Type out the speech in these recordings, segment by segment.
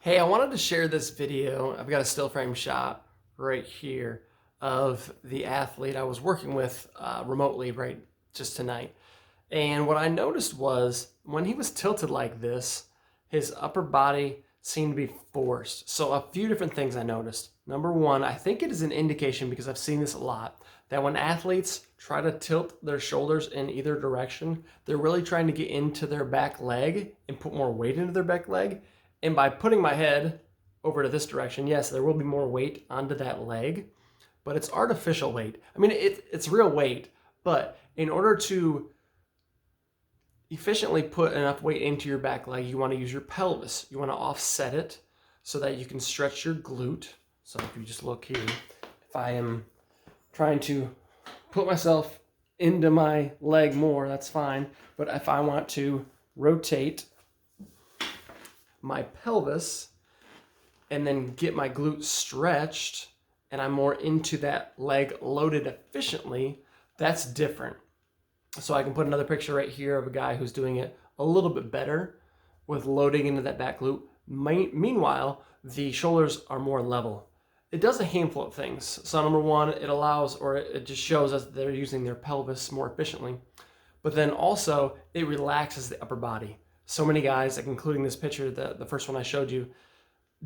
Hey, I wanted to share this video. I've got a still frame shot right here of the athlete I was working with remotely right just tonight. And what I noticed was when he was tilted like this, his upper body seemed to be forced. So a few different things I noticed. Number one, I think it is an indication, because I've seen this a lot, that when athletes try to tilt their shoulders in either direction, they're really trying to get into their back leg and put more weight into their back leg. And by putting my head over to this direction, yes, there will be more weight onto that leg, but it's artificial weight. I mean, it's real weight, but in order to efficiently put enough weight into your back leg, you want to use your pelvis. You want to offset it so that you can stretch your glute. So if you just look here, if I am trying to put myself into my leg more, that's fine. But if I want to rotate my pelvis and then get my glute stretched and I'm more into that leg loaded efficiently, that's different. So I can put another picture right here of a guy who's doing it a little bit better with loading into that back glute. Meanwhile, the shoulders are more level. It does a handful of things. So number one, it allows, or it just shows us that they're using their pelvis more efficiently. But then also it relaxes the upper body. So many guys, like including this picture, the first one I showed you,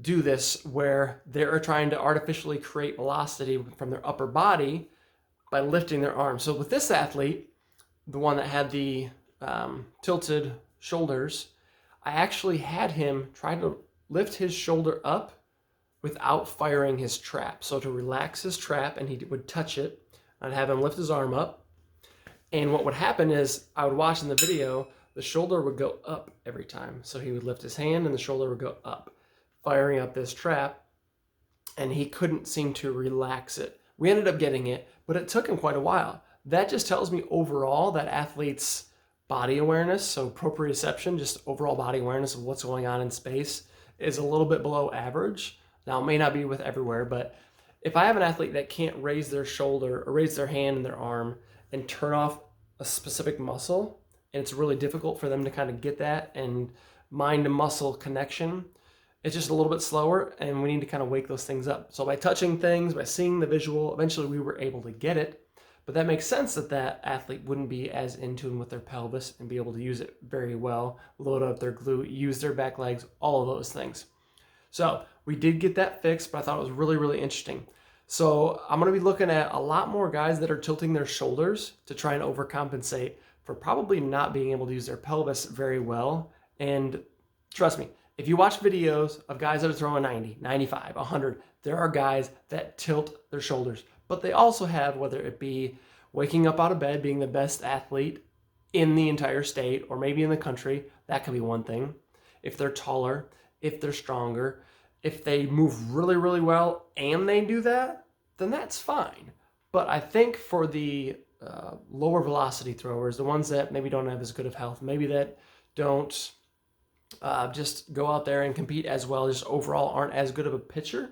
do this where they're trying to artificially create velocity from their upper body by lifting their arms. So with this athlete, the one that had the tilted shoulders, I actually had him try to lift his shoulder up without firing his trap. So to relax his trap, and he would touch it, I'd have him lift his arm up. And what would happen is I would watch in the video, the shoulder would go up every time. So he would lift his hand and the shoulder would go up, firing up this trap, and he couldn't seem to relax it. We ended up getting it, but it took him quite a while. That just tells me overall that athletes' body awareness, so proprioception, just overall body awareness of what's going on in space, is a little bit below average. Now, it may not be with everywhere, but if I have an athlete that can't raise their shoulder or raise their hand and their arm and turn off a specific muscle, and it's really difficult for them to kind of get that and mind to muscle connection, it's just a little bit slower, and we need to kind of wake those things up. So by touching things, by seeing the visual, eventually we were able to get it. But that makes sense that that athlete wouldn't be as in tune with their pelvis and be able to use it very well, load up their glute, use their back legs, all of those things. So we did get that fixed, but I thought it was really, really interesting. So I'm going to be looking at a lot more guys that are tilting their shoulders to try and overcompensate for probably not being able to use their pelvis very well. And trust me, if you watch videos of guys that are throwing 90, 95, 100, there are guys that tilt their shoulders. But they also have, whether it be waking up out of bed, being the best athlete in the entire state or maybe in the country, that could be one thing. If they're taller, if they're stronger, if they move really, really well and they do that, then that's fine. But I think for the lower velocity throwers, the ones that maybe don't have as good of health, maybe that don't just go out there and compete as well, just overall aren't as good of a pitcher,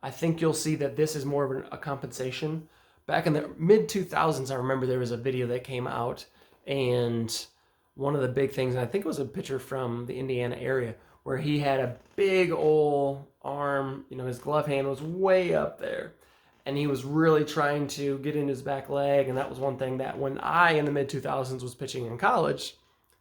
I think you'll see that this is more of a compensation. Back in the mid-2000s, I remember there was a video that came out, and one of the big things, and I think it was a pitcher from the Indiana area, where he had a big old arm, his glove hand was way up there, and he was really trying to get into his back leg, and that was one thing that when I, in the mid-2000s, was pitching in college,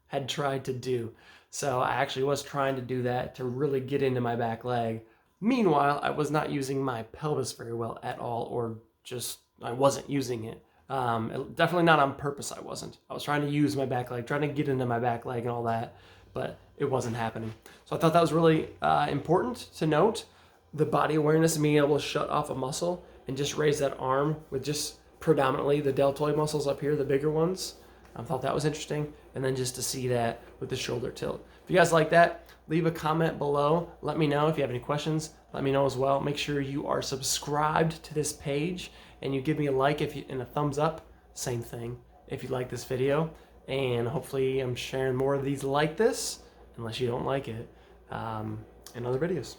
had tried to do. So I actually was trying to do that to really get into my back leg. Meanwhile, I was not using my pelvis very well at all, or just I wasn't using it. Definitely not on purpose, I wasn't. I was trying to use my back leg, trying to get into my back leg and all that, but it wasn't happening. So I thought that was really important to note, the body awareness and being able to shut off a muscle and just raise that arm with just predominantly the deltoid muscles up here, the bigger ones. I thought that was interesting. And then just to see that with the shoulder tilt. If you guys like that, leave a comment below. Let me know if you have any questions. Let me know as well. Make sure you are subscribed to this page and you give me a like and a thumbs up. Same thing if you like this video. And hopefully I'm sharing more of these like this, unless you don't like it, in other videos.